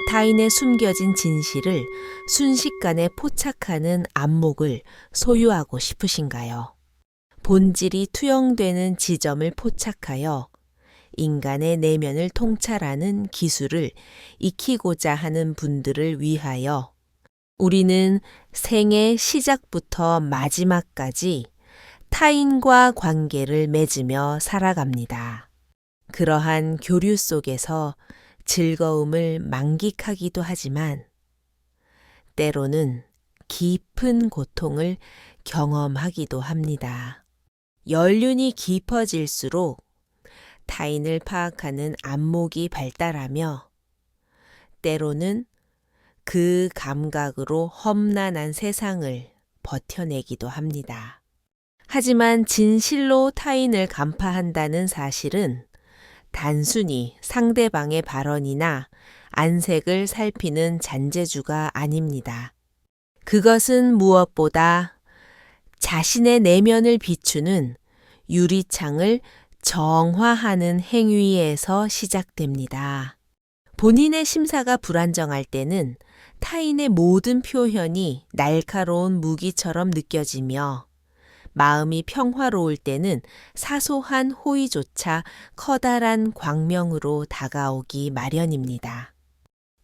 타인의 숨겨진 진실을 순식간에 포착하는 안목을 소유하고 싶으신가요? 본질이 투영되는 지점을 포착하여 인간의 내면을 통찰하는 기술을 익히고자 하는 분들을 위하여 우리는 생의 시작부터 마지막까지 타인과 관계를 맺으며 살아갑니다. 그러한 교류 속에서 즐거움을 만끽하기도 하지만 때로는 깊은 고통을 경험하기도 합니다. 연륜이 깊어질수록 타인을 파악하는 안목이 발달하며 때로는 그 감각으로 험난한 세상을 버텨내기도 합니다. 하지만 진실로 타인을 간파한다는 사실은 단순히 상대방의 발언이나 안색을 살피는 잔재주가 아닙니다. 그것은 무엇보다 자신의 내면을 비추는 유리창을 정화하는 행위에서 시작됩니다. 본인의 심사가 불안정할 때는 타인의 모든 표현이 날카로운 무기처럼 느껴지며 마음이 평화로울 때는 사소한 호의조차 커다란 광명으로 다가오기 마련입니다.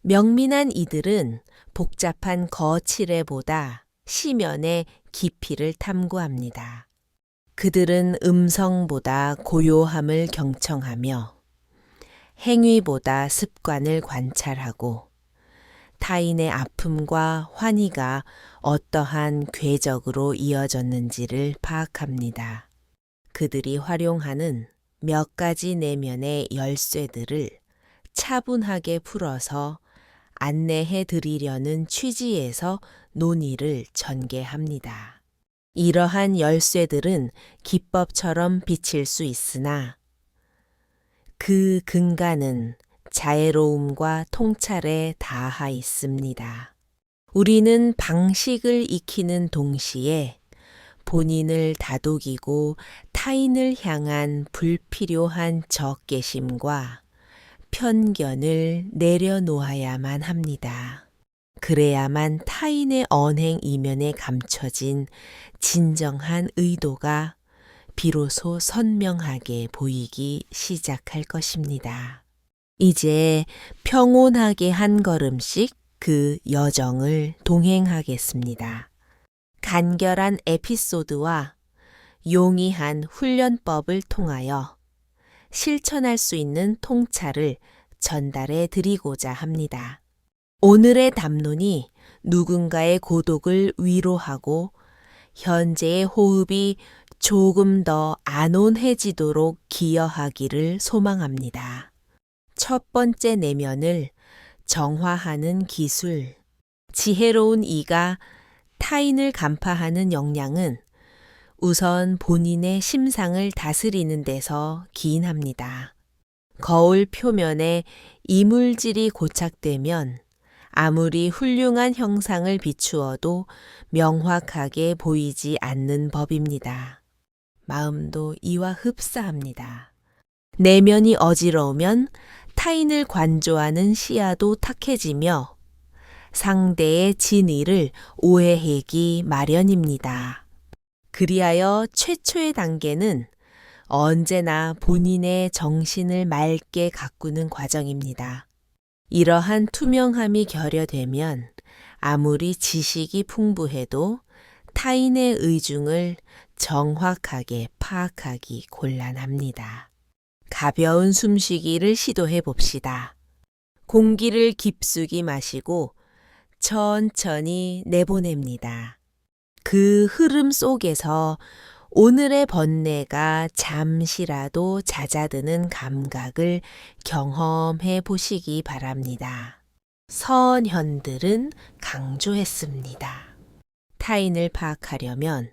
명민한 이들은 복잡한 거칠애보다 시면의 깊이를 탐구합니다. 그들은 음성보다 고요함을 경청하며 행위보다 습관을 관찰하고 타인의 아픔과 환희가 어떠한 궤적으로 이어졌는지를 파악합니다. 그들이 활용하는 몇 가지 내면의 열쇠들을 차분하게 풀어서 안내해 드리려는 취지에서 논의를 전개합니다. 이러한 열쇠들은 기법처럼 비칠 수 있으나 그 근간은 자애로움과 통찰에 닿아 있습니다. 우리는 방식을 익히는 동시에 본인을 다독이고 타인을 향한 불필요한 적개심과 편견을 내려놓아야만 합니다. 그래야만 타인의 언행 이면에 감춰진 진정한 의도가 비로소 선명하게 보이기 시작할 것입니다. 이제 평온하게 한 걸음씩 그 여정을 동행하겠습니다. 간결한 에피소드와 용이한 훈련법을 통하여 실천할 수 있는 통찰을 전달해 드리고자 합니다. 오늘의 담론이 누군가의 고독을 위로하고 현재의 호흡이 조금 더 안온해지도록 기여하기를 소망합니다. 첫 번째 내면을 정화하는 기술, 지혜로운 이가 타인을 간파하는 역량은 우선 본인의 심상을 다스리는 데서 기인합니다. 거울 표면에 이물질이 고착되면 아무리 훌륭한 형상을 비추어도 명확하게 보이지 않는 법입니다. 마음도 이와 흡사합니다. 내면이 어지러우면 타인을 관조하는 시야도 탁해지며 상대의 진의를 오해하기 마련입니다. 그리하여 최초의 단계는 언제나 본인의 정신을 맑게 가꾸는 과정입니다. 이러한 투명함이 결여되면 아무리 지식이 풍부해도 타인의 의중을 정확하게 파악하기 곤란합니다. 가벼운 숨쉬기를 시도해 봅시다. 공기를 깊숙이 마시고 천천히 내보냅니다. 그 흐름 속에서 오늘의 번뇌가 잠시라도 잦아드는 감각을 경험해 보시기 바랍니다. 서현들은 강조했습니다. 타인을 파악하려면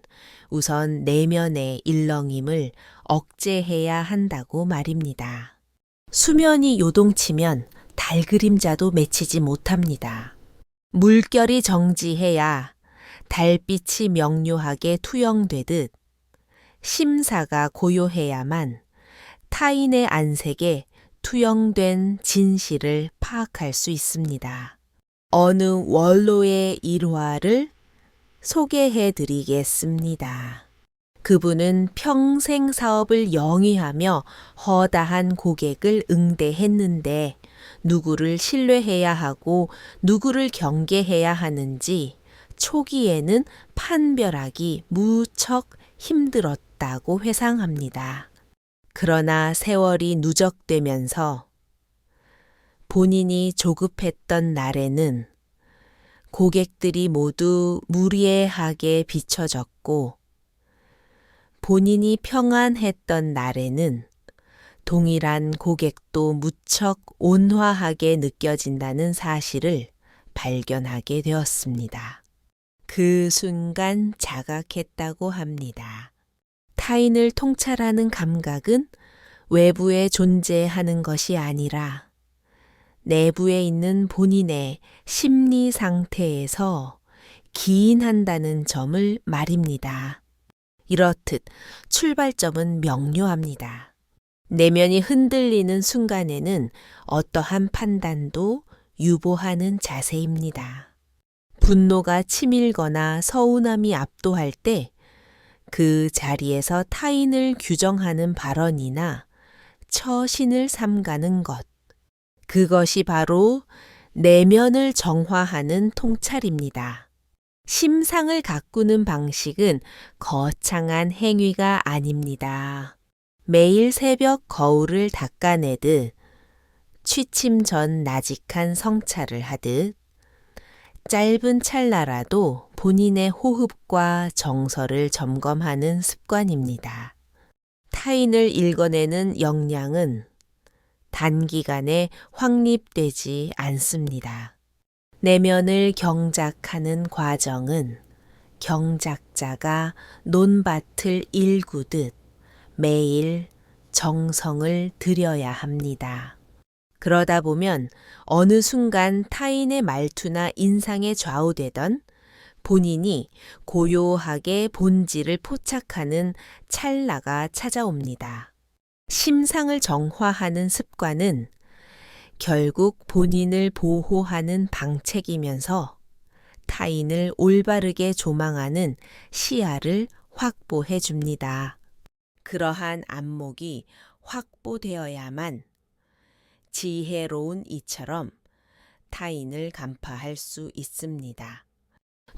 우선 내면의 일렁임을 억제해야 한다고 말입니다. 수면이 요동치면 달 그림자도 맺히지 못합니다. 물결이 정지해야 달빛이 명료하게 투영되듯 심사가 고요해야만 타인의 안색에 투영된 진실을 파악할 수 있습니다. 어느 원로의 일화를 소개해 드리겠습니다. 그분은 평생 사업을 영위하며 허다한 고객을 응대했는데 누구를 신뢰해야 하고 누구를 경계해야 하는지 초기에는 판별하기 무척 힘들었다고 회상합니다. 그러나 세월이 누적되면서 본인이 조급했던 날에는 고객들이 모두 무례하게 비춰졌고 본인이 평안했던 날에는 동일한 고객도 무척 온화하게 느껴진다는 사실을 발견하게 되었습니다. 그 순간 자각했다고 합니다. 타인을 통찰하는 감각은 외부에 존재하는 것이 아니라 내부에 있는 본인의 심리 상태에서 기인한다는 점을 말입니다. 이렇듯 출발점은 명료합니다. 내면이 흔들리는 순간에는 어떠한 판단도 유보하는 자세입니다. 분노가 치밀거나 서운함이 압도할 때 그 자리에서 타인을 규정하는 발언이나 처신을 삼가는 것, 그것이 바로 내면을 정화하는 통찰입니다. 심상을 가꾸는 방식은 거창한 행위가 아닙니다. 매일 새벽 거울을 닦아내듯 취침 전 나직한 성찰을 하듯 짧은 찰나라도 본인의 호흡과 정서를 점검하는 습관입니다. 타인을 읽어내는 역량은 단기간에 확립되지 않습니다. 내면을 경작하는 과정은 경작자가 논밭을 일구듯 매일 정성을 들여야 합니다. 그러다 보면 어느 순간 타인의 말투나 인상에 좌우되던 본인이 고요하게 본질을 포착하는 찰나가 찾아옵니다. 심상을 정화하는 습관은 결국 본인을 보호하는 방책이면서 타인을 올바르게 조망하는 시야를 확보해 줍니다. 그러한 안목이 확보되어야만 지혜로운 이처럼 타인을 간파할 수 있습니다.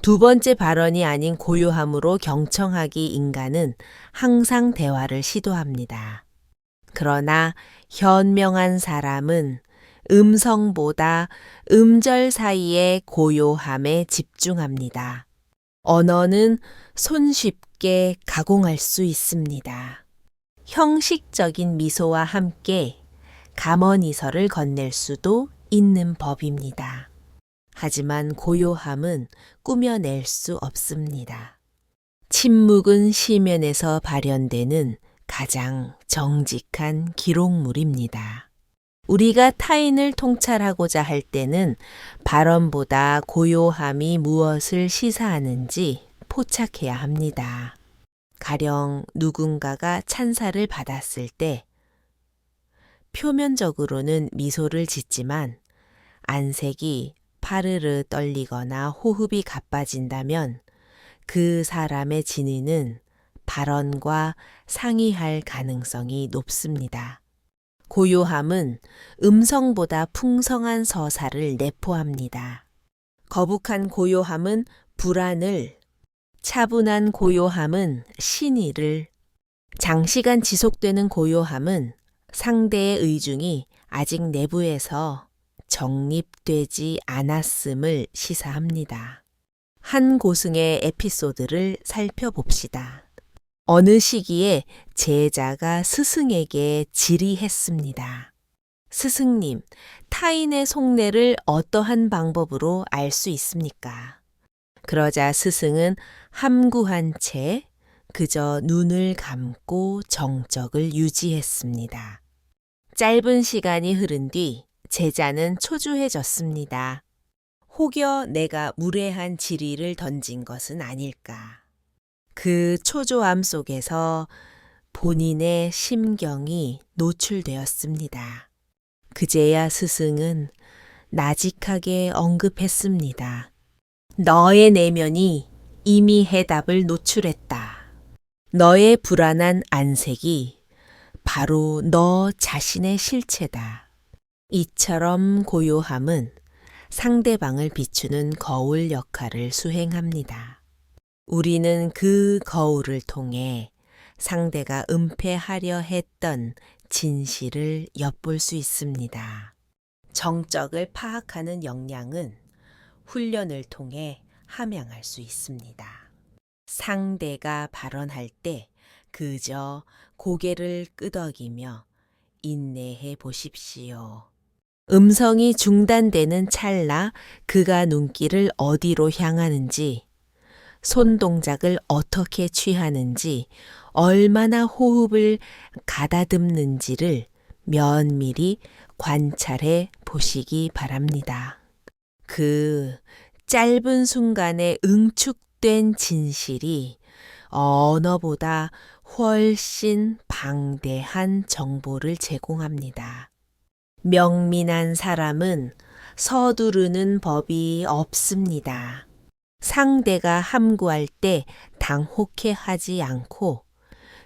두 번째 발언이 아닌 고요함으로 경청하기 인간은 항상 대화를 시도합니다. 그러나 현명한 사람은 음성보다 음절 사이의 고요함에 집중합니다. 언어는 손쉽게 가공할 수 있습니다. 형식적인 미소와 함께 감언이설을 건넬 수도 있는 법입니다. 하지만 고요함은 꾸며낼 수 없습니다. 침묵은 시면에서 발현되는 가장 정직한 기록물입니다. 우리가 타인을 통찰하고자 할 때는 발언보다 고요함이 무엇을 시사하는지 포착해야 합니다. 가령 누군가가 찬사를 받았을 때 표면적으로는 미소를 짓지만 안색이 파르르 떨리거나 호흡이 가빠진다면 그 사람의 진위는 발언과 상이할 가능성이 높습니다. 고요함은 음성보다 풍성한 서사를 내포합니다. 거북한 고요함은 불안을, 차분한 고요함은 신의를, 장시간 지속되는 고요함은 상대의 의중이 아직 내부에서 정립되지 않았음을 시사합니다. 한 고승의 에피소드를 살펴봅시다. 어느 시기에 제자가 스승에게 질의했습니다. 스승님, 타인의 속내를 어떠한 방법으로 알 수 있습니까? 그러자 스승은 함구한 채 그저 눈을 감고 정적을 유지했습니다. 짧은 시간이 흐른 뒤 제자는 초조해졌습니다. 혹여 내가 무례한 질의를 던진 것은 아닐까. 그 초조함 속에서 본인의 심경이 노출되었습니다. 그제야 스승은 나직하게 언급했습니다. 너의 내면이 이미 해답을 노출했다. 너의 불안한 안색이 바로 너 자신의 실체다. 이처럼 고요함은 상대방을 비추는 거울 역할을 수행합니다. 우리는 그 거울을 통해 상대가 은폐하려 했던 진실을 엿볼 수 있습니다. 정적을 파악하는 역량은 훈련을 통해 함양할 수 있습니다. 상대가 발언할 때 그저 고개를 끄덕이며 인내해 보십시오. 음성이 중단되는 찰나 그가 눈길을 어디로 향하는지, 손 동작을 어떻게 취하는지, 얼마나 호흡을 가다듬는지를 면밀히 관찰해 보시기 바랍니다. 그 짧은 순간에 응축된 진실이 언어보다 훨씬 방대한 정보를 제공합니다. 명민한 사람은 서두르는 법이 없습니다. 상대가 함구할 때 당혹해 하지 않고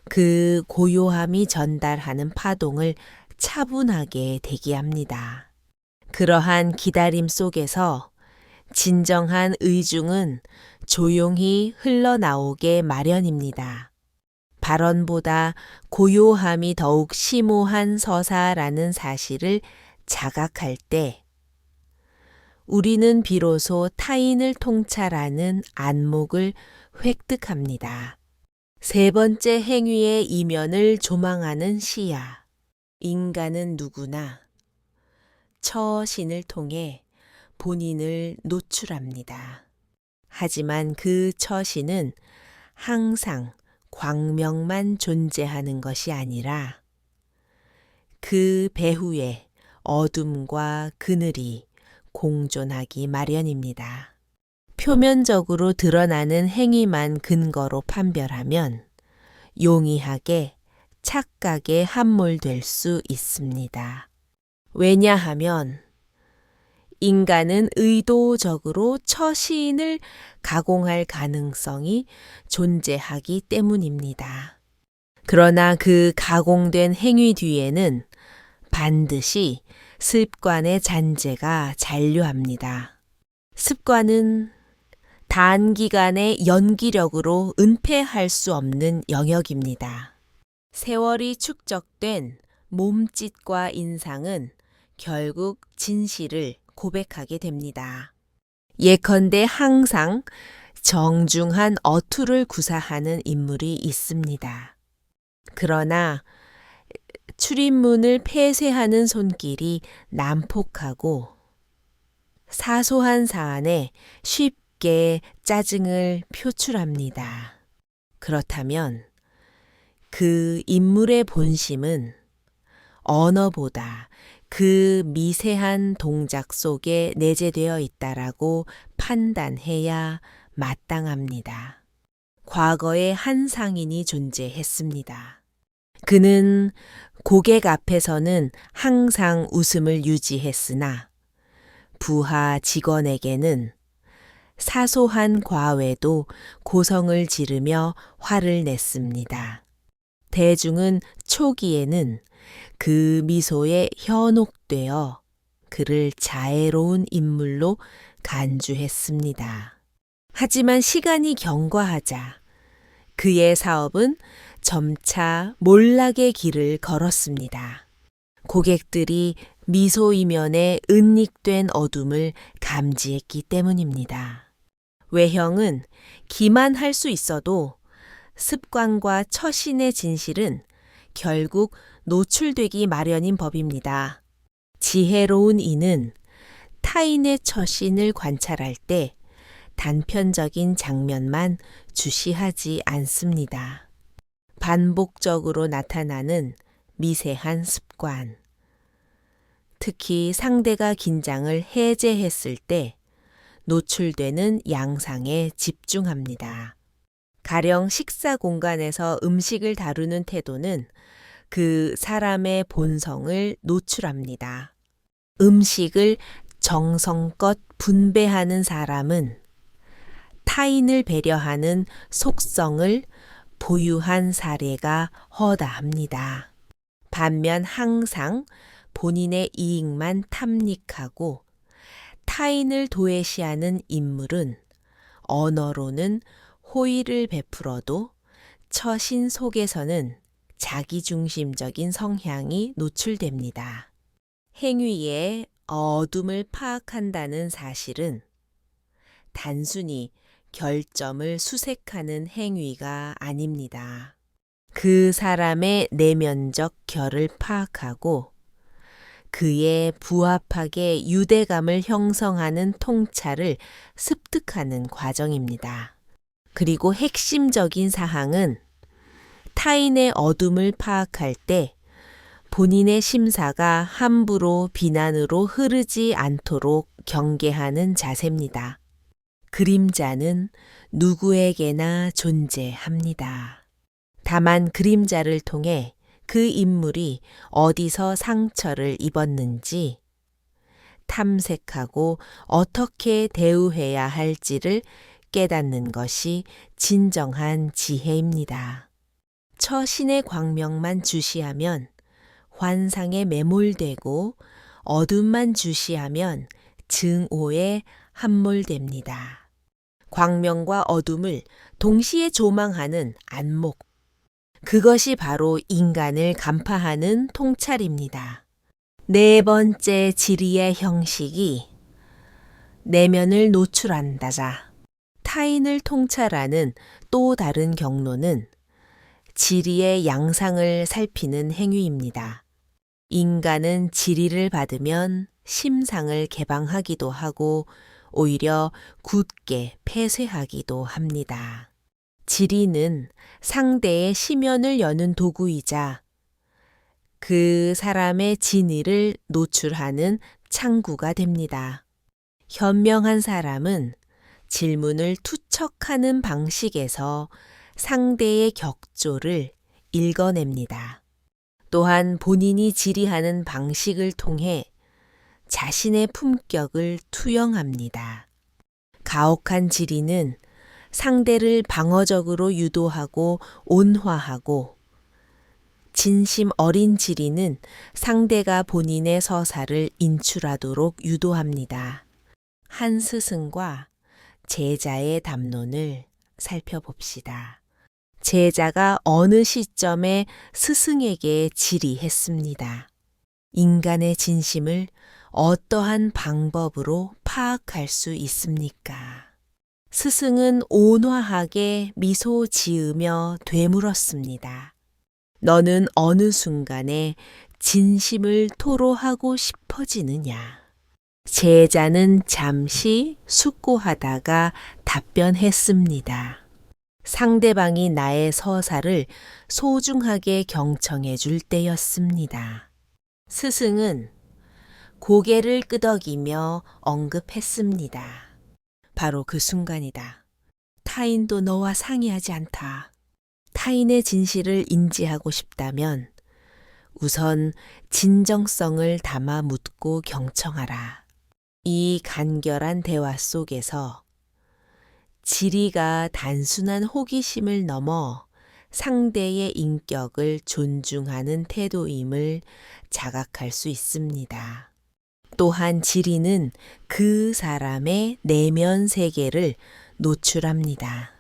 그 고요함이 전달하는 파동을 차분하게 대기합니다. 그러한 기다림 속에서 진정한 의중은 조용히 흘러나오게 마련입니다. 발언보다 고요함이 더욱 심오한 서사라는 사실을 자각할 때 우리는 비로소 타인을 통찰하는 안목을 획득합니다. 세 번째 행위의 이면을 조망하는 시야. 인간은 누구나 처신을 통해 본인을 노출합니다. 하지만 그 처신은 항상 광명만 존재하는 것이 아니라 그 배후에 어둠과 그늘이 공존하기 마련입니다. 표면적으로 드러나는 행위만 근거로 판별하면 용이하게 착각에 함몰될 수 있습니다. 왜냐하면 인간은 의도적으로 처신을 가공할 가능성이 존재하기 때문입니다. 그러나 그 가공된 행위 뒤에는 반드시 습관의 잔재가 잔류합니다. 습관은 단기간의 연기력으로 은폐할 수 없는 영역입니다. 세월이 축적된 몸짓과 인상은 결국 진실을 고백하게 됩니다. 예컨대 항상 정중한 어투를 구사하는 인물이 있습니다. 그러나 출입문을 폐쇄하는 손길이 난폭하고 사소한 사안에 쉽게 짜증을 표출합니다. 그렇다면 그 인물의 본심은 언어보다 그 미세한 동작 속에 내재되어 있다라고 판단해야 마땅합니다. 과거에 한 상인이 존재했습니다. 그는 고객 앞에서는 항상 웃음을 유지했으나 부하 직원에게는 사소한 과외도 고성을 지르며 화를 냈습니다. 대중은 초기에는 그 미소에 현혹되어 그를 자애로운 인물로 간주했습니다. 하지만 시간이 경과하자 그의 사업은 점차 몰락의 길을 걸었습니다. 고객들이 미소 이면에 은닉된 어둠을 감지했기 때문입니다. 외형은 기만할 수 있어도 습관과 처신의 진실은 결국 노출되기 마련인 법입니다. 지혜로운 이는 타인의 처신을 관찰할 때 단편적인 장면만 주시하지 않습니다. 반복적으로 나타나는 미세한 습관, 특히 상대가 긴장을 해제했을 때 노출되는 양상에 집중합니다. 가령 식사 공간에서 음식을 다루는 태도는 그 사람의 본성을 노출합니다. 음식을 정성껏 분배하는 사람은 타인을 배려하는 속성을 보유한 사례가 허다합니다. 반면 항상 본인의 이익만 탐닉하고 타인을 도외시하는 인물은 언어로는 호의를 베풀어도 처신 속에서는 자기중심적인 성향이 노출됩니다. 행위의 어둠을 파악한다는 사실은 단순히 결점을 수색하는 행위가 아닙니다. 그 사람의 내면적 결을 파악하고 그에 부합하게 유대감을 형성하는 통찰을 습득하는 과정입니다. 그리고 핵심적인 사항은 타인의 어둠을 파악할 때 본인의 심사가 함부로 비난으로 흐르지 않도록 경계하는 자세입니다. 그림자는 누구에게나 존재합니다. 다만 그림자를 통해 그 인물이 어디서 상처를 입었는지 탐색하고 어떻게 대우해야 할지를 깨닫는 것이 진정한 지혜입니다. 처신의 광명만 주시하면 환상에 매몰되고 어둠만 주시하면 증오에 함몰됩니다. 광명과 어둠을 동시에 조망하는 안목, 그것이 바로 인간을 간파하는 통찰입니다. 네 번째 지리의 형식이 내면을 노출한다자. 타인을 통찰하는 또 다른 경로는 지리의 양상을 살피는 행위입니다. 인간은 지리를 받으면 심상을 개방하기도 하고 오히려 굳게 폐쇄하기도 합니다. 지리는 상대의 심연을 여는 도구이자 그 사람의 진의를 노출하는 창구가 됩니다. 현명한 사람은 질문을 투척하는 방식에서 상대의 격조를 읽어냅니다. 또한 본인이 질의하는 방식을 통해 자신의 품격을 투영합니다. 가혹한 질의는 상대를 방어적으로 유도하고 온화하고 진심 어린 질의는 상대가 본인의 서사를 인출하도록 유도합니다. 한 스승과 제자의 담론을 살펴봅시다. 제자가 어느 시점에 스승에게 질의했습니다. 인간의 진심을 어떠한 방법으로 파악할 수 있습니까? 스승은 온화하게 미소 지으며 되물었습니다. 너는 어느 순간에 진심을 토로하고 싶어지느냐? 제자는 잠시 숙고하다가 답변했습니다. 상대방이 나의 서사를 소중하게 경청해 줄 때였습니다. 스승은 고개를 끄덕이며 언급했습니다. 바로 그 순간이다. 타인도 너와 상이하지 않다. 타인의 진실을 인지하고 싶다면 우선 진정성을 담아 묻고 경청하라. 이 간결한 대화 속에서 지리가 단순한 호기심을 넘어 상대의 인격을 존중하는 태도임을 자각할 수 있습니다. 또한 지리는 그 사람의 내면 세계를 노출합니다.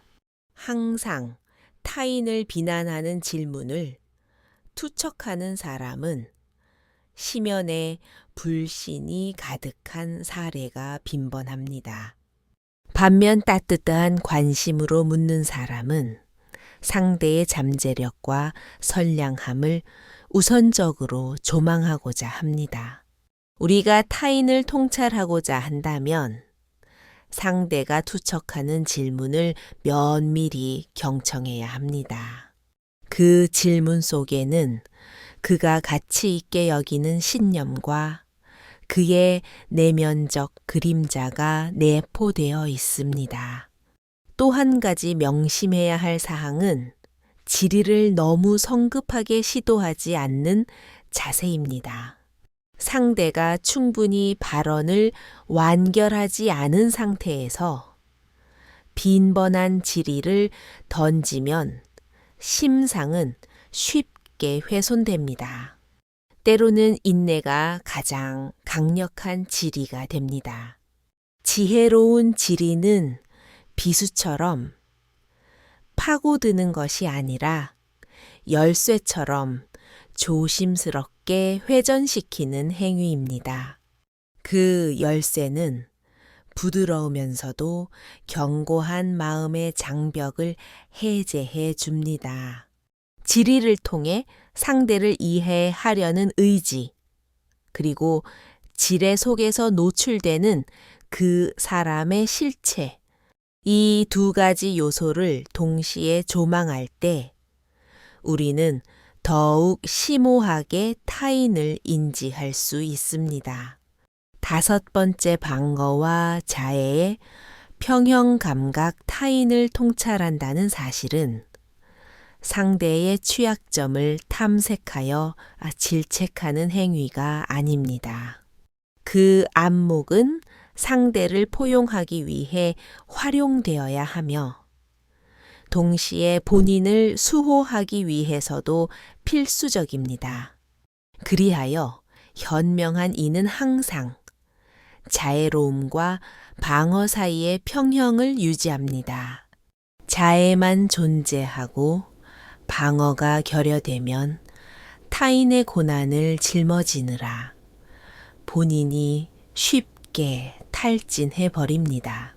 항상 타인을 비난하는 질문을 투척하는 사람은 심연에 불신이 가득한 사례가 빈번합니다. 반면 따뜻한 관심으로 묻는 사람은 상대의 잠재력과 선량함을 우선적으로 조망하고자 합니다. 우리가 타인을 통찰하고자 한다면 상대가 투척하는 질문을 면밀히 경청해야 합니다. 그 질문 속에는 그가 가치 있게 여기는 신념과 그의 내면적 그림자가 내포되어 있습니다. 또 한 가지 명심해야 할 사항은 질의를 너무 성급하게 시도하지 않는 자세입니다. 상대가 충분히 발언을 완결하지 않은 상태에서 빈번한 질의를 던지면 심상은 쉽게 훼손됩니다. 때로는 인내가 가장 강력한 질의가 됩니다. 지혜로운 질의는 비수처럼 파고드는 것이 아니라 열쇠처럼 조심스럽게 회전시키는 행위입니다. 그 열쇠는 부드러우면서도 견고한 마음의 장벽을 해제해 줍니다. 질의를 통해 상대를 이해하려는 의지, 그리고 지뢰 속에서 노출되는 그 사람의 실체, 이 두 가지 요소를 동시에 조망할 때 우리는 더욱 심오하게 타인을 인지할 수 있습니다. 다섯 번째 방어와 자해의 평형 감각 타인을 통찰한다는 사실은 상대의 취약점을 탐색하여 질책하는 행위가 아닙니다. 그 안목은 상대를 포용하기 위해 활용되어야 하며 동시에 본인을 수호하기 위해서도 필수적입니다. 그리하여 현명한 이는 항상 자애로움과 방어 사이의 평형을 유지합니다. 자애만 존재하고 방어가 결여되면 타인의 고난을 짊어지느라 본인이 쉽게 탈진해 버립니다.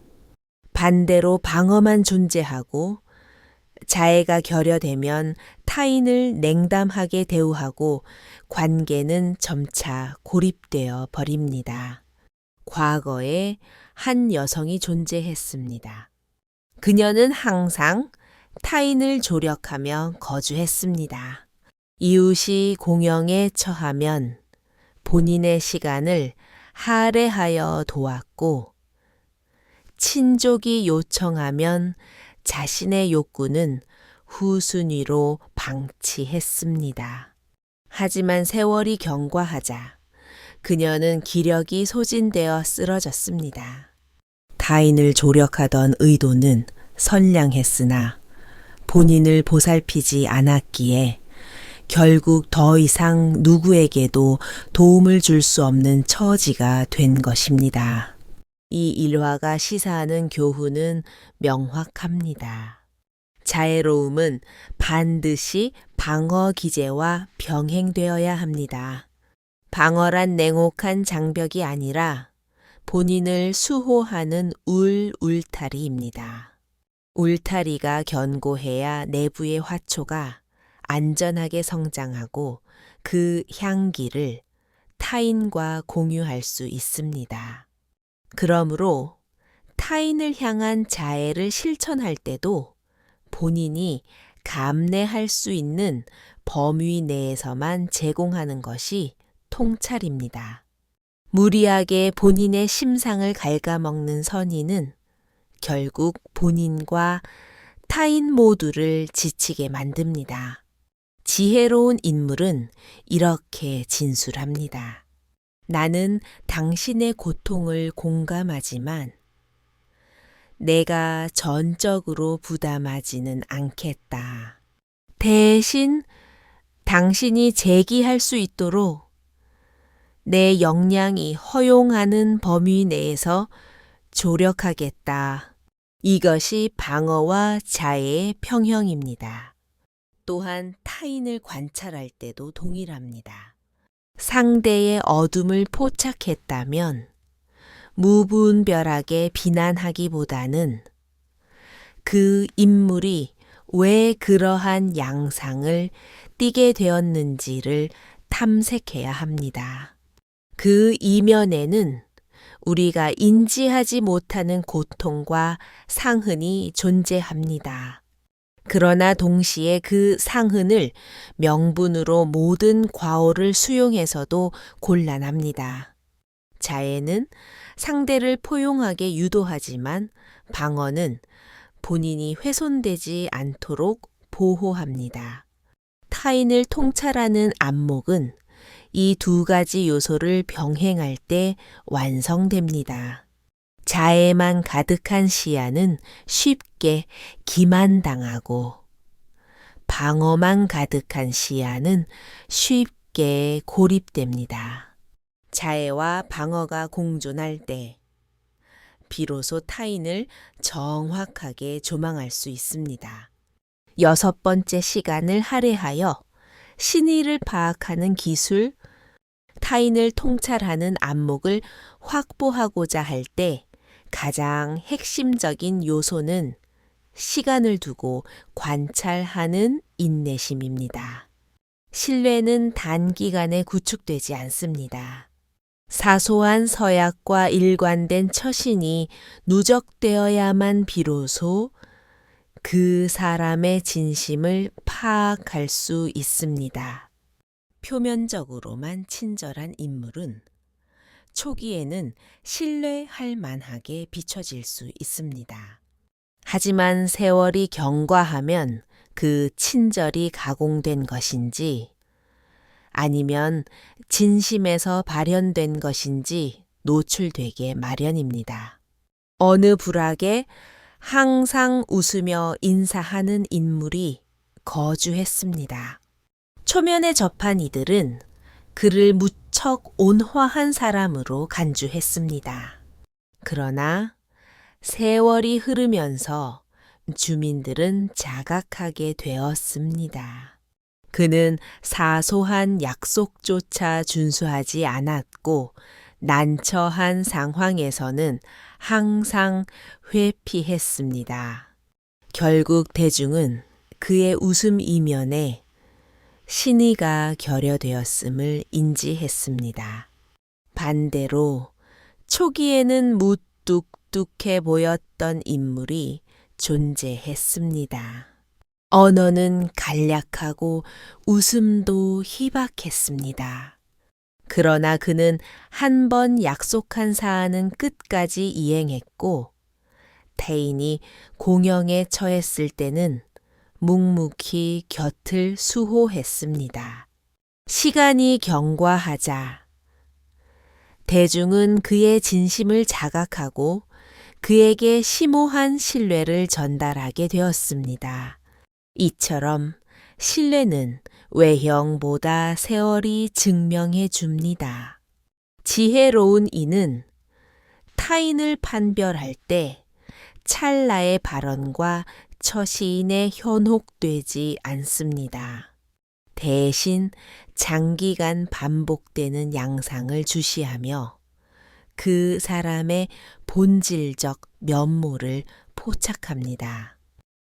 반대로 방어만 존재하고 자애가 결여되면 타인을 냉담하게 대우하고 관계는 점차 고립되어 버립니다. 과거에 한 여성이 존재했습니다. 그녀는 항상 타인을 조력하며 거주했습니다. 이웃이 공영에 처하면 본인의 시간을 할애하여 도왔고, 친족이 요청하면 자신의 욕구는 후순위로 방치했습니다. 하지만 세월이 경과하자 그녀는 기력이 소진되어 쓰러졌습니다. 타인을 조력하던 의도는 선량했으나 본인을 보살피지 않았기에 결국 더 이상 누구에게도 도움을 줄 수 없는 처지가 된 것입니다. 이 일화가 시사하는 교훈은 명확합니다. 자애로움은 반드시 방어 기제와 병행되어야 합니다. 방어란 냉혹한 장벽이 아니라 본인을 수호하는 울타리입니다. 울타리가 견고해야 내부의 화초가 안전하게 성장하고 그 향기를 타인과 공유할 수 있습니다. 그러므로 타인을 향한 자애를 실천할 때도 본인이 감내할 수 있는 범위 내에서만 제공하는 것이 통찰입니다. 무리하게 본인의 심상을 갉아먹는 선의는 결국 본인과 타인 모두를 지치게 만듭니다. 지혜로운 인물은 이렇게 진술합니다. 나는 당신의 고통을 공감하지만 내가 전적으로 부담하지는 않겠다. 대신 당신이 제기할 수 있도록 내 역량이 허용하는 범위 내에서 조력하겠다. 이것이 방어와 자애의 평형입니다. 또한 타인을 관찰할 때도 동일합니다. 상대의 어둠을 포착했다면 무분별하게 비난하기보다는 그 인물이 왜 그러한 양상을 띠게 되었는지를 탐색해야 합니다. 그 이면에는 우리가 인지하지 못하는 고통과 상흔이 존재합니다. 그러나 동시에 그 상흔을 명분으로 모든 과오를 수용해서도 곤란합니다. 자애는 상대를 포용하게 유도하지만 방어는 본인이 훼손되지 않도록 보호합니다. 타인을 통찰하는 안목은 이 두 가지 요소를 병행할 때 완성됩니다. 자애만 가득한 시야는 쉽게 기만당하고 방어만 가득한 시야는 쉽게 고립됩니다. 자애와 방어가 공존할 때 비로소 타인을 정확하게 조망할 수 있습니다. 6번째 시간을 할애하여 신의를 파악하는 기술, 타인을 통찰하는 안목을 확보하고자 할 때 가장 핵심적인 요소는 시간을 두고 관찰하는 인내심입니다. 신뢰는 단기간에 구축되지 않습니다. 사소한 서약과 일관된 처신이 누적되어야만 비로소 그 사람의 진심을 파악할 수 있습니다. 표면적으로만 친절한 인물은 초기에는 신뢰할 만하게 비춰질 수 있습니다. 하지만 세월이 경과하면 그 친절이 가공된 것인지 아니면 진심에서 발현된 것인지 노출되게 마련입니다. 어느 불악에 항상 웃으며 인사하는 인물이 거주했습니다. 초면에 접한 이들은 그를 무척 온화한 사람으로 간주했습니다. 그러나 세월이 흐르면서 주민들은 자각하게 되었습니다. 그는 사소한 약속조차 준수하지 않았고 난처한 상황에서는 항상 회피했습니다. 결국 대중은 그의 웃음 이면에 신의가 결여되었음을 인지했습니다. 반대로 초기에는 무뚝뚝해 보였던 인물이 존재했습니다. 언어는 간략하고 웃음도 희박했습니다. 그러나 그는 한 번 약속한 사안은 끝까지 이행했고 태인이 공영에 처했을 때는 묵묵히 곁을 수호했습니다. 시간이 경과하자 대중은 그의 진심을 자각하고 그에게 심오한 신뢰를 전달하게 되었습니다. 이처럼 신뢰는 외형보다 세월이 증명해 줍니다. 지혜로운 이는 타인을 판별할 때 찰나의 발언과 처시인에 현혹되지 않습니다. 대신 장기간 반복되는 양상을 주시하며 그 사람의 본질적 면모를 포착합니다.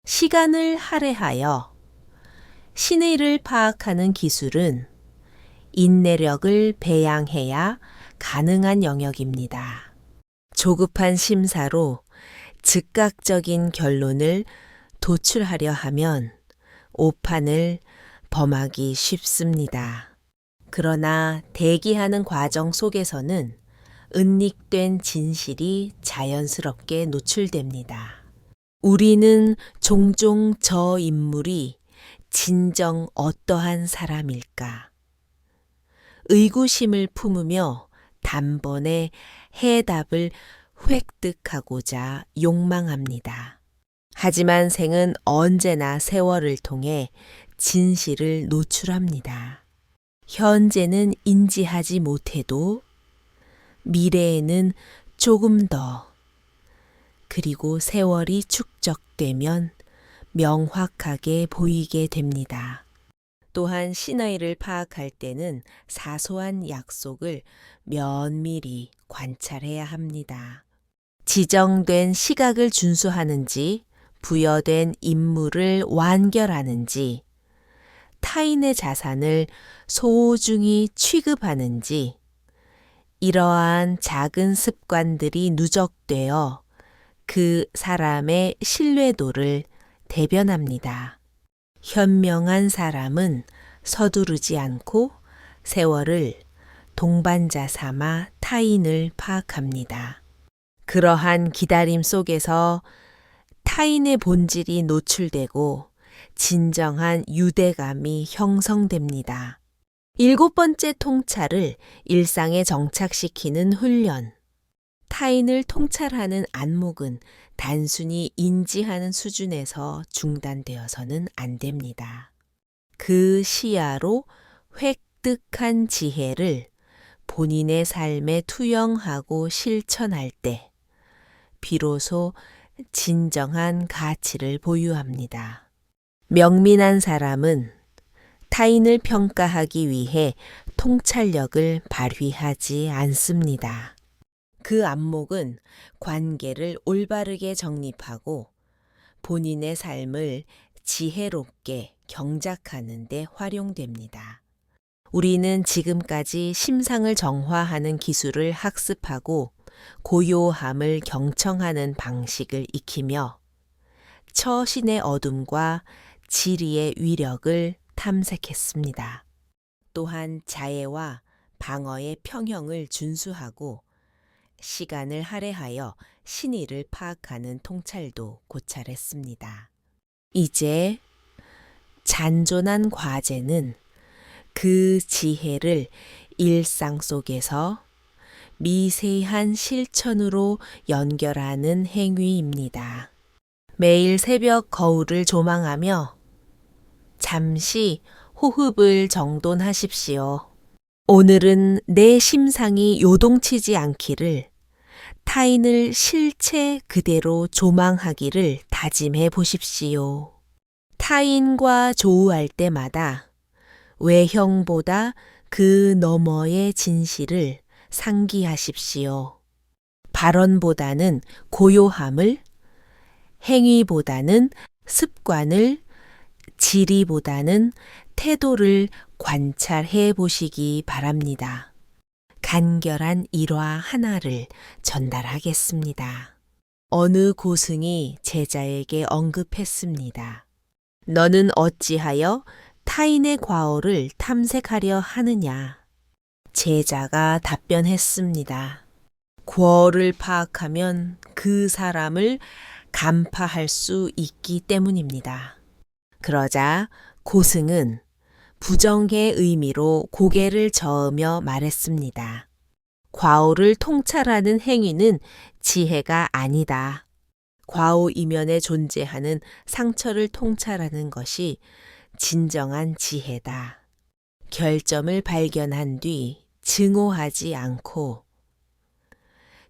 시간을 할애하여 신의를 파악하는 기술은 인내력을 배양해야 가능한 영역입니다. 조급한 심사로 즉각적인 결론을 도출하려 하면 오판을 범하기 쉽습니다. 그러나 대기하는 과정 속에서는 은닉된 진실이 자연스럽게 노출됩니다. 우리는 종종 저 인물이 진정 어떠한 사람일까? 의구심을 품으며 단번에 해답을 획득하고자 욕망합니다. 하지만 생은 언제나 세월을 통해 진실을 노출합니다. 현재는 인지하지 못해도 미래에는 조금 더 그리고 세월이 축적되면 명확하게 보이게 됩니다. 또한 신의를 파악할 때는 사소한 약속을 면밀히 관찰해야 합니다. 지정된 시각을 준수하는지, 부여된 임무를 완결하는지, 타인의 자산을 소중히 취급하는지, 이러한 작은 습관들이 누적되어 그 사람의 신뢰도를 대변합니다. 현명한 사람은 서두르지 않고 세월을 동반자 삼아 타인을 파악합니다. 그러한 기다림 속에서 타인의 본질이 노출되고 진정한 유대감이 형성됩니다. 7번째 통찰을 일상에 정착시키는 훈련. 타인을 통찰하는 안목은 단순히 인지하는 수준에서 중단되어서는 안 됩니다. 그 시야로 획득한 지혜를 본인의 삶에 투영하고 실천할 때 비로소 진정한 가치를 보유합니다. 명민한 사람은 타인을 평가하기 위해 통찰력을 발휘하지 않습니다. 그 안목은 관계를 올바르게 정립하고 본인의 삶을 지혜롭게 경작하는 데 활용됩니다. 우리는 지금까지 심상을 정화하는 기술을 학습하고 고요함을 경청하는 방식을 익히며 처신의 어둠과 지리의 위력을 탐색했습니다. 또한 자애와 방어의 평형을 준수하고 시간을 할애하여 신의를 파악하는 통찰도 고찰했습니다. 이제 잔존한 과제는 그 지혜를 일상 속에서 미세한 실천으로 연결하는 행위입니다. 매일 새벽 거울을 조망하며 잠시 호흡을 정돈하십시오. 오늘은 내 심상이 요동치지 않기를, 타인을 실체 그대로 조망하기를 다짐해 보십시오. 타인과 조우할 때마다 외형보다 그 너머의 진실을 상기하십시오. 발언보다는 고요함을, 행위보다는 습관을, 지리보다는 태도를 관찰해 보시기 바랍니다. 간결한 일화 하나를 전달하겠습니다. 어느 고승이 제자에게 언급했습니다. 너는 어찌하여 타인의 과오를 탐색하려 하느냐? 제자가 답변했습니다. 과오를 파악하면 그 사람을 간파할 수 있기 때문입니다. 그러자 고승은 부정의 의미로 고개를 저으며 말했습니다. 과오를 통찰하는 행위는 지혜가 아니다. 과오 이면에 존재하는 상처를 통찰하는 것이 진정한 지혜다. 결점을 발견한 뒤 증오하지 않고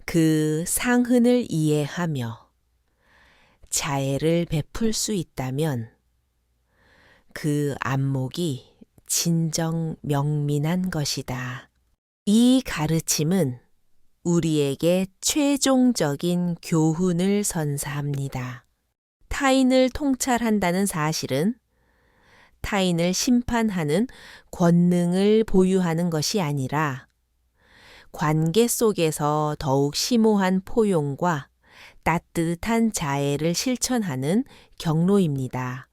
그 상흔을 이해하며 자애를 베풀 수 있다면 그 안목이 진정 명민한 것이다. 이 가르침은 우리에게 최종적인 교훈을 선사합니다. 타인을 통찰한다는 사실은 타인을 심판하는 권능을 보유하는 것이 아니라 관계 속에서 더욱 심오한 포용과 따뜻한 자애를 실천하는 경로입니다.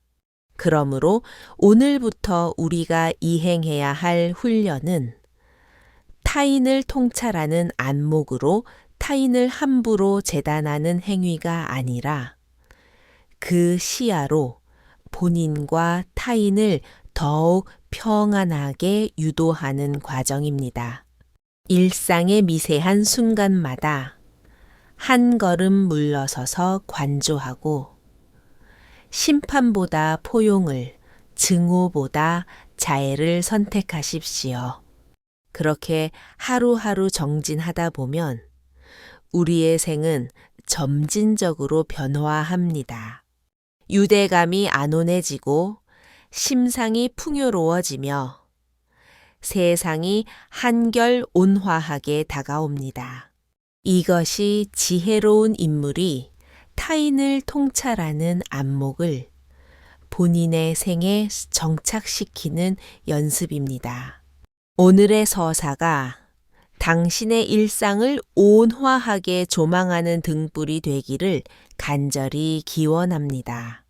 그러므로 오늘부터 우리가 이행해야 할 훈련은 타인을 통찰하는 안목으로 타인을 함부로 재단하는 행위가 아니라 그 시야로 본인과 타인을 더욱 평안하게 유도하는 과정입니다. 일상의 미세한 순간마다 한 걸음 물러서서 관조하고 심판보다 포용을, 증오보다 자애를 선택하십시오. 그렇게 하루하루 정진하다 보면 우리의 생은 점진적으로 변화합니다. 유대감이 안온해지고 심상이 풍요로워지며 세상이 한결 온화하게 다가옵니다. 이것이 지혜로운 인물이 타인을 통찰하는 안목을 본인의 생에 정착시키는 연습입니다. 오늘의 서사가 당신의 일상을 온화하게 조망하는 등불이 되기를 간절히 기원합니다.